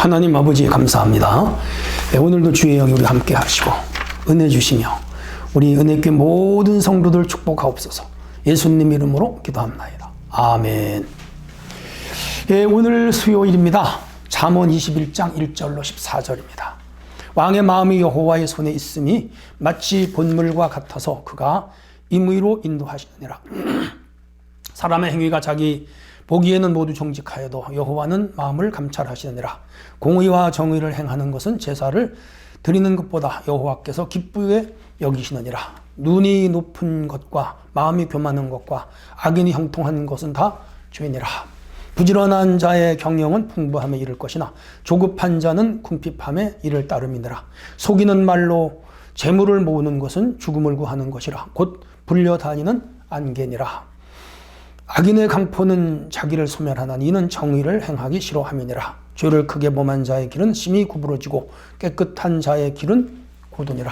하나님 아버지 감사합니다. 오늘도 주의 영이 우리 함께 하시고 은혜 주시며 우리 은혜교회 모든 성도들 축복하옵소서. 예수님 이름으로 기도합나이다. 아멘. 오늘 수요일입니다. 잠언 21장 1절로 14절입니다. 왕의 마음이 여호와의 손에 있음이 마치 본물과 같아서 그가 임의로 인도하시느니라. 사람의 행위가 자기 보기에는 모두 정직하여도 여호와는 마음을 감찰하시느니라. 공의와 정의를 행하는 것은 제사를 드리는 것보다 여호와께서 기쁘게 여기시느니라. 눈이 높은 것과 마음이 교만한 것과 악인이 형통한 것은 다 죄니라. 부지런한 자의 경영은 풍부함에 이를 것이나 조급한 자는 궁핍함에 이를 따름이니라. 속이는 말로 재물을 모으는 것은 죽음을 구하는 것이라. 곧 불려다니는 안개니라. 악인의 강포는 자기를 소멸하나니 이는 정의를 행하기 싫어함이니라. 죄를 크게 범한 자의 길은 심히 구부러지고 깨끗한 자의 길은 고도니라.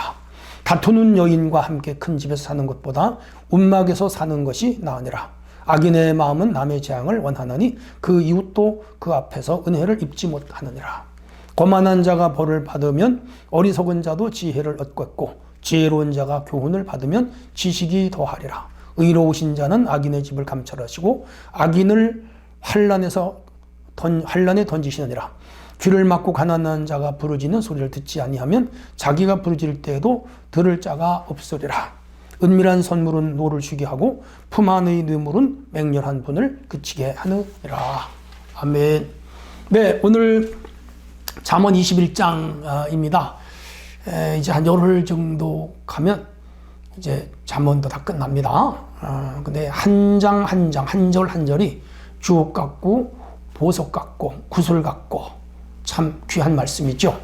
다투는 여인과 함께 큰 집에서 사는 것보다 움막에서 사는 것이 나으니라. 악인의 마음은 남의 재앙을 원하나니 그 이웃도 그 앞에서 은혜를 입지 못하느니라. 거만한 자가 벌을 받으면 어리석은 자도 지혜를 얻겠고 지혜로운 자가 교훈을 받으면 지식이 더하리라. 의로우신 자는 악인의 집을 감찰하시고 악인을 환란에 던지시느니라. 귀를 막고 가난한 자가 부르짖는 소리를 듣지 아니하면 자기가 부르짖을 때에도 들을 자가 없으리라. 은밀한 선물은 노를 쉬게 하고 품 안의 뇌물은 맹렬한 분을 그치게 하느니라. 아멘. 네, 오늘 잠언 21장입니다. 이제 한 열흘 정도 가면 이제 잠언도 다 끝납니다. 근데 한 장 한 장, 한 절 한 절이 주옥 같고 보석 같고 구슬 같고 참 귀한 말씀이죠.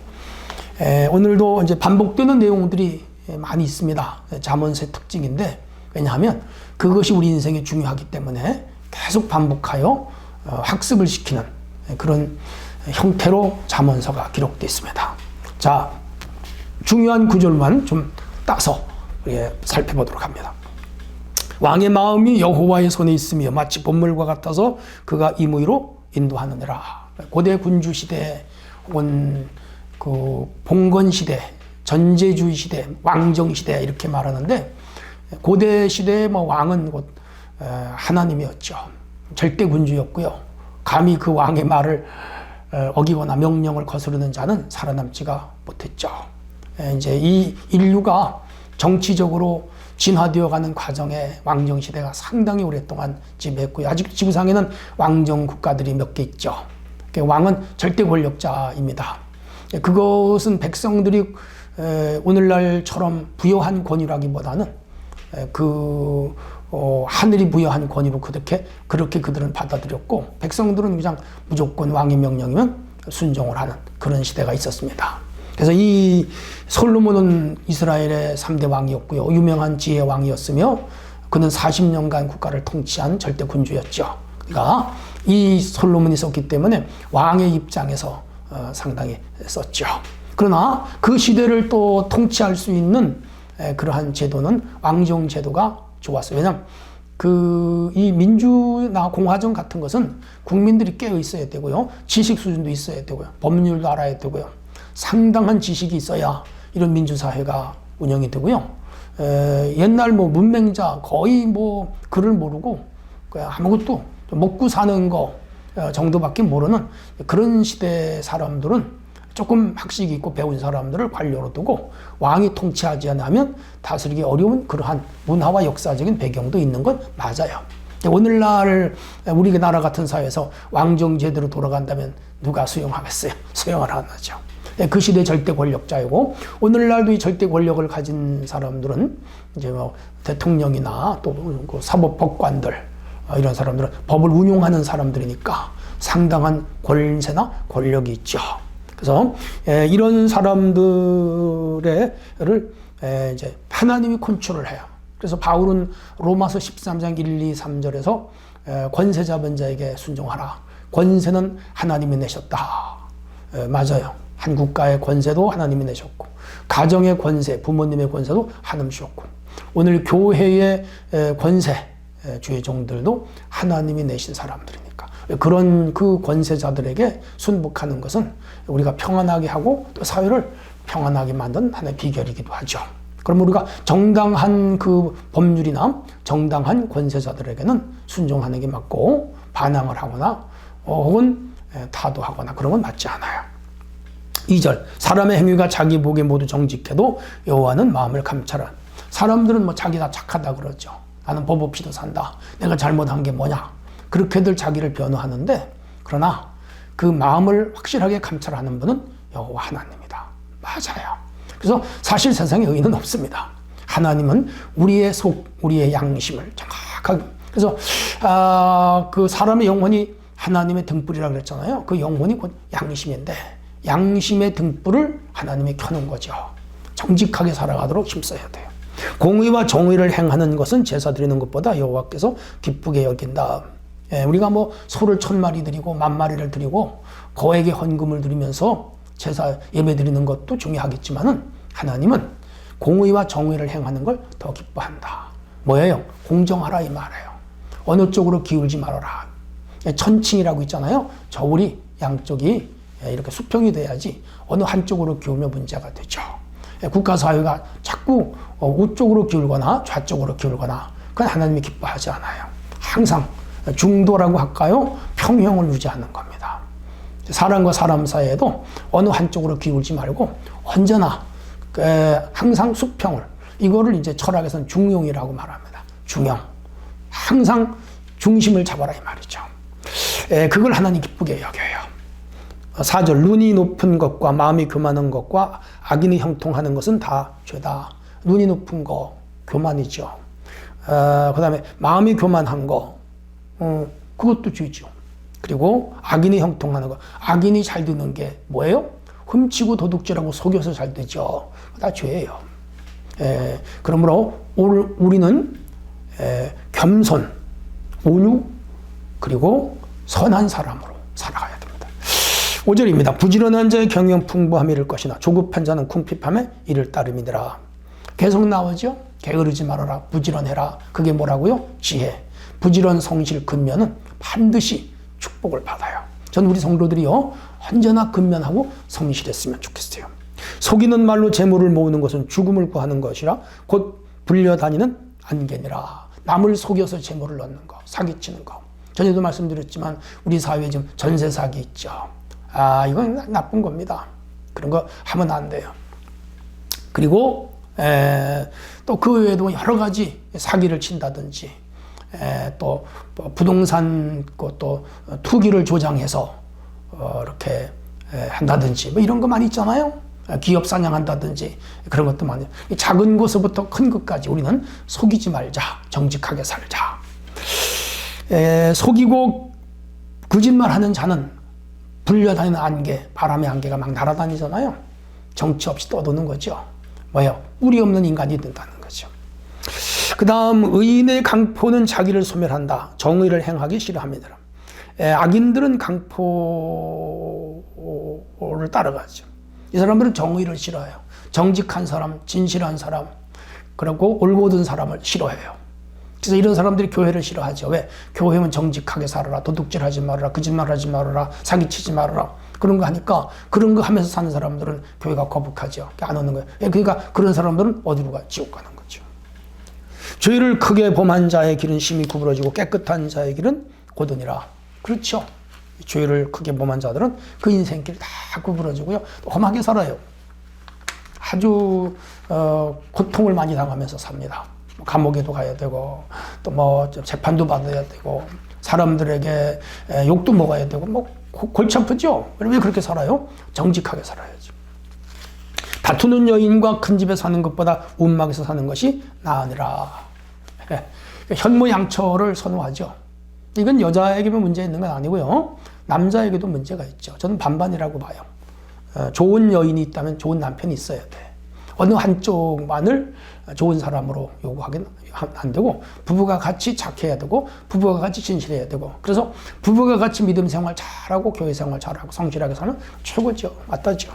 오늘도 이제 반복되는 내용들이 많이 있습니다. 잠언의 특징인데, 왜냐하면 그것이 우리 인생에 중요하기 때문에 계속 반복하여 학습을 시키는 그런 형태로 잠언서가 기록되어 있습니다. 자, 중요한 구절만 좀 따서 살펴보도록 합니다. 왕의 마음이 여호와의 손에 있으며 마치 본물과 같아서 그가 임의로 인도하느니라. 고대 군주 시대 혹은 그 봉건 시대, 전제주의 시대, 왕정 시대 이렇게 말하는데, 고대 시대의 왕은 곧 하나님이었죠. 절대 군주였고요. 감히 그 왕의 말을 어기거나 명령을 거스르는 자는 살아남지가 못했죠. 이제 이 인류가 정치적으로 진화되어가는 과정에 왕정 시대가 상당히 오랫동안 지배했고요. 아직 지구상에는 왕정 국가들이 몇 개 있죠. 왕은 절대 권력자입니다. 그것은 백성들이 오늘날처럼 부여한 권위라기보다는 하늘이 부여한 권위로 그렇게 그들은 받아들였고, 백성들은 그냥 무조건 왕의 명령이면 순종을 하는 그런 시대가 있었습니다. 그래서 이 솔로몬은 이스라엘의 3대 왕이었고요. 유명한 지혜 왕이었으며 그는 40년간 국가를 통치한 절대 군주였죠. 그러니까 이 솔로몬이 썼기 때문에 왕의 입장에서 상당히 썼죠. 그러나 그 시대를 또 통치할 수 있는 그러한 제도는 왕정 제도가 좋았어요. 왜냐하면 이 민주나 공화정 같은 것은 국민들이 깨어 있어야 되고요. 지식 수준도 있어야 되고요. 법률도 알아야 되고요. 상당한 지식이 있어야 이런 민주사회가 운영이 되고요. 옛날 문맹자 거의 글을 모르고 아무것도 먹고 사는 거 정도밖에 모르는 그런 시대 사람들은 조금 학식이 있고 배운 사람들을 관료로 두고 왕이 통치하지 않으면 다스리기 어려운 그러한 문화와 역사적인 배경도 있는 건 맞아요. 오늘날 우리나라 같은 사회에서 왕정 제대로 돌아간다면 누가 수용하겠어요? 수용을 안 하죠. 그 시대 절대 권력자이고, 오늘날도 이 절대 권력을 가진 사람들은 이제 대통령이나 또 그 사법법관들 이런 사람들은 법을 운용하는 사람들이니까 상당한 권세나 권력이 있죠. 그래서 이런 사람들을 이제 하나님이 컨트롤을 해요. 그래서 바울은 로마서 13장 1, 2, 3절에서 권세 잡은 자에게 순종하라. 권세는 하나님이 내셨다. 맞아요. 한 국가의 권세도 하나님이 내셨고, 가정의 권세, 부모님의 권세도 하나님이 주셨고, 오늘 교회의 권세, 주의 종들도 하나님이 내신 사람들이니까 그런 그 권세자들에게 순복하는 것은 우리가 평안하게 하고 또 사회를 평안하게 만든 하나의 비결이기도 하죠. 그럼 우리가 정당한 그 법률이나 정당한 권세자들에게는 순종하는 게 맞고 반항을 하거나 혹은 타도하거나 그런 건 맞지 않아요. 2절 사람의 행위가 자기 보기에 모두 정직해도 여호와는 마음을 감찰한. 사람들은 뭐 자기 다 착하다 그러죠. 나는 법 없이도 산다. 내가 잘못한 게 뭐냐. 그렇게들 자기를 변호하는데 그러나 그 마음을 확실하게 감찰하는 분은 여호와 하나님이다. 맞아요. 그래서 사실 세상에 의인은 없습니다. 하나님은 우리의 속, 우리의 양심을 정확하게. 그래서 그 사람의 영혼이 하나님의 등불이라고 그랬잖아요. 그 영혼이 곧 양심인데 양심의 등불을 하나님이 켜는 거죠. 정직하게 살아가도록 힘써야 돼요. 공의와 정의를 행하는 것은 제사 드리는 것보다 여호와께서 기쁘게 여긴다. 우리가 뭐 소를 1000마리 드리고 10,000마리를 드리고 거액의 헌금을 드리면서 제사 예배 드리는 것도 중요하겠지만은 하나님은 공의와 정의를 행하는 걸 더 기뻐한다. 뭐예요? 공정하라 이 말이에요. 어느 쪽으로 기울지 말아라. 천칭이라고 있잖아요. 저울이 양쪽이 이렇게 수평이 돼야지 어느 한쪽으로 기울면 문제가 되죠. 국가사회가 자꾸 우쪽으로 기울거나 좌쪽으로 기울거나 그건 하나님이 기뻐하지 않아요. 항상 중도라고 할까요? 평형을 유지하는 겁니다. 사람과 사람 사이에도 어느 한쪽으로 기울지 말고 언제나 항상 수평을, 이거를 이제 철학에서는 중용이라고 말합니다. 중용. 항상 중심을 잡아라 이 말이죠. 그걸 하나님 기쁘게 여겨요. 4절 눈이 높은 것과 마음이 교만한 것과 악인이 형통하는 것은 다 죄다. 눈이 높은 거 교만이죠. 그 다음에 마음이 교만한 거 그것도 죄죠. 그리고 악인이 형통하는 거, 악인이 잘 되는 게 뭐예요? 훔치고 도둑질하고 속여서 잘 되죠. 다 죄예요. 그러므로 우리는 겸손, 온유, 그리고 선한 사람으로 살아가야 됩니다. 5절입니다. 부지런한 자의 경영 풍부함이 이를 것이나 조급한 자는 궁핍함에 이를 따름이니라. 계속 나오죠. 게으르지 말아라. 부지런해라. 그게 뭐라고요? 지혜. 부지런 성실 근면은 반드시 축복을 받아요. 전 우리 성도들이요 언제나 근면하고 성실했으면 좋겠어요. 속이는 말로 재물을 모으는 것은 죽음을 구하는 것이라 곧 불려다니는 안개니라. 남을 속여서 재물을 얻는 거, 사기치는 거. 전에도 말씀드렸지만 우리 사회에 지금 전세 사기 있죠. 이건 나쁜 겁니다. 그런 거 하면 안 돼요. 그리고 또 그 외에도 여러 가지 사기를 친다든지 또 부동산 또 투기를 조장해서 이렇게 한다든지 뭐 이런 거 많이 있잖아요. 기업 사냥한다든지 그런 것도 많아요. 작은 것부터 큰 것까지 우리는 속이지 말자. 정직하게 살자. 속이고 거짓말하는 자는 불려다니는 안개, 바람의 안개가 막 날아다니잖아요. 정치 없이 떠도는 거죠. 뭐예요? 뿌리 없는 인간이 된다는 거죠. 그 다음 의인의 강포는 자기를 소멸한다. 정의를 행하기 싫어합니다. 악인들은 강포를 따라가죠. 이 사람들은 정의를 싫어해요. 정직한 사람, 진실한 사람, 그리고 올곧은 사람을 싫어해요. 그래서 이런 사람들이 교회를 싫어하죠. 왜? 교회는 정직하게 살아라, 도둑질하지 말아라, 거짓말하지 말아라, 사기치지 말아라. 그런 거 하니까 그런 거 하면서 사는 사람들은 교회가 거북하죠. 안 오는 거예요. 그러니까 그런 사람들은 어디로 가? 지옥 가는 거죠. 죄를 크게 범한 자의 길은 심히 구부러지고 깨끗한 자의 길은 고드니라. 그렇죠. 죄를 크게 범한 자들은 그 인생길 다 구부러지고요. 또 험하게 살아요. 아주 고통을 많이 당하면서 삽니다. 감옥에도 가야 되고 또 뭐 재판도 받아야 되고 사람들에게 욕도 먹어야 되고 뭐 골치 아프죠. 왜 그렇게 살아요? 정직하게 살아야죠. 다투는 여인과 큰 집에 사는 것보다 운막에서 사는 것이 나으니라. 현모양처를 선호하죠. 이건 여자에게만 문제 있는 건 아니고요. 남자에게도 문제가 있죠. 저는 반반이라고 봐요. 좋은 여인이 있다면 좋은 남편이 있어야 돼. 어느 한쪽만을 좋은 사람으로 요구하기는 안 되고 부부가 같이 착해야 되고 부부가 같이 진실해야 되고 그래서 부부가 같이 믿음 생활 잘하고 교회 생활 잘하고 성실하게 사는 최고죠. 맞다죠.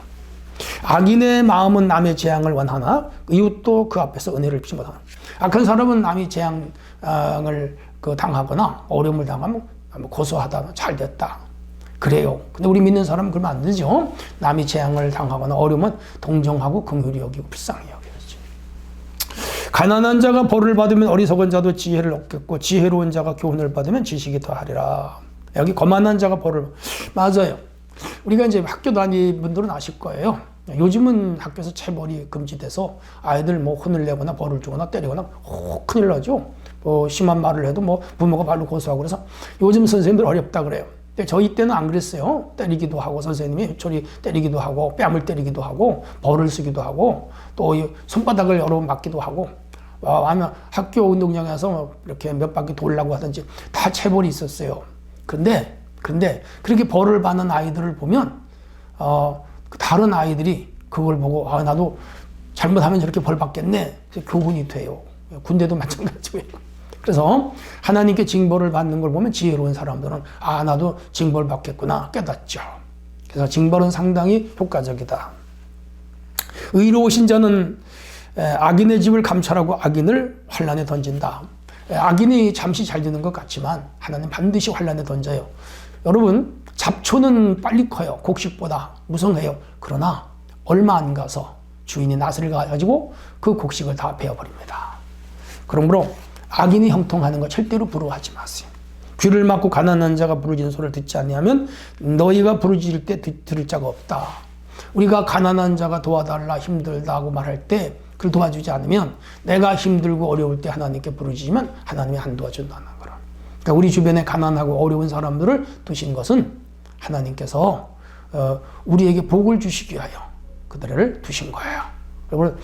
악인의 마음은 남의 재앙을 원하나 이웃도 그 앞에서 은혜를 입지 못하는. 악한 사람은 남이 재앙을 당하거나 어려움을 당하면 뭐 고소하다, 잘 됐다. 그래요. 근데 우리 믿는 사람은 그러면 안 되죠. 남이 재앙을 당하거나 어려우면 동정하고 긍휼히 여기고 불쌍히 여겨야지. 가난한 자가 벌을 받으면 어리석은 자도 지혜를 얻겠고 지혜로운 자가 교훈을 받으면 지식이 더하리라. 여기 거만한 자가 벌을 맞아요. 우리가 이제 학교 다니는 분들은 아실 거예요. 요즘은 학교에서 체벌이 금지돼서 아이들 뭐 혼을 내거나 벌을 주거나 때리거나 큰일 나죠. 뭐 심한 말을 해도 뭐 부모가 발로 고소하고 그래서 요즘 선생님들 어렵다 그래요. 근데 저희 때는 안 그랬어요. 때리기도 하고 선생님이 회초리 때리기도 하고 뺨을 때리기도 하고 벌을 쓰기도 하고 또 손바닥을 여러 번 맞기도 하고 아니면 학교 운동장에서 이렇게 몇 바퀴 돌라고 하든지 다 체벌이 있었어요. 근데 그렇게 벌을 받는 아이들을 보면 다른 아이들이 그걸 보고 나도 잘못하면 저렇게 벌 받겠네. 교훈이 돼요. 군대도 마찬가지고요. 그래서 하나님께 징벌을 받는 걸 보면 지혜로운 사람들은 나도 징벌 받겠구나 깨닫죠. 그래서 징벌은 상당히 효과적이다. 의로우신 자는 악인의 집을 감찰하고 악인을 환란에 던진다. 악인이 잠시 잘 되는 것 같지만 하나님 반드시 환란에 던져요. 여러분 잡초는 빨리 커요. 곡식보다 무성해요. 그러나 얼마 안 가서 주인이 낫을 가지고 그 곡식을 다 베어버립니다. 그러므로 악인이 형통하는 거 절대로 부러워하지 마세요. 귀를 막고 가난한 자가 부르짖는 소리를 듣지 아니하면 너희가 부르짖을 때 들을 자가 없다. 우리가 가난한 자가 도와달라 힘들다 하고 말할 때 그를 도와주지 않으면 내가 힘들고 어려울 때 하나님께 부르짖으면 하나님이 안 도와준다는 거라. 그러니까 우리 주변에 가난하고 어려운 사람들을 두신 것은 하나님께서 우리에게 복을 주시기 위하여 그들을 두신 거예요. 여러분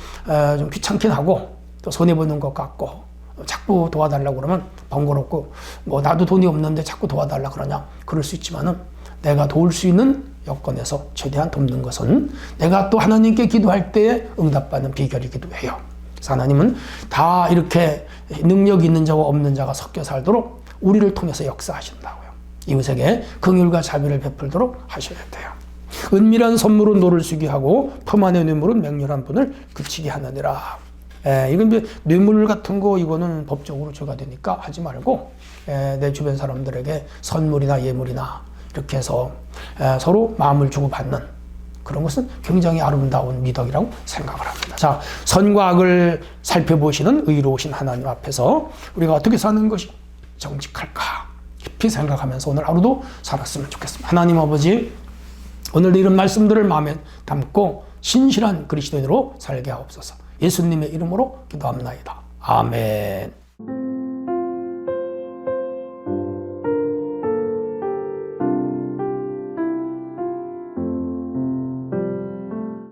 좀 귀찮긴 하고 또 손해보는 것 같고 자꾸 도와달라고 그러면 번거롭고 뭐 나도 돈이 없는데 자꾸 도와달라 그러냐 그럴 수 있지만은 내가 도울 수 있는 여건에서 최대한 돕는 것은 내가 또 하나님께 기도할 때에 응답받는 비결이기도 해요. 그래서 하나님은 다 이렇게 능력 있는 자와 없는 자가 섞여 살도록 우리를 통해서 역사하신다고요. 이웃에게 긍휼과 자비를 베풀도록 하셔야 돼요. 은밀한 선물은 노를 쓰게 하고 품 안의 뇌물은 맹렬한 분을 그치게 하느니라. 이건 이제 뇌물 같은 거 이거는 법적으로 죄가 되니까 하지 말고 내 주변 사람들에게 선물이나 예물이나 이렇게 해서 서로 마음을 주고받는 그런 것은 굉장히 아름다운 미덕이라고 생각을 합니다. 자, 선과 악을 살펴보시는 의로우신 하나님 앞에서 우리가 어떻게 사는 것이 정직할까 깊이 생각하면서 오늘 하루도 살았으면 좋겠습니다. 하나님 아버지, 오늘 이런 말씀들을 마음에 담고 신실한 그리스도인으로 살게 하옵소서. 예수님의 이름으로 기도합나이다. 아멘.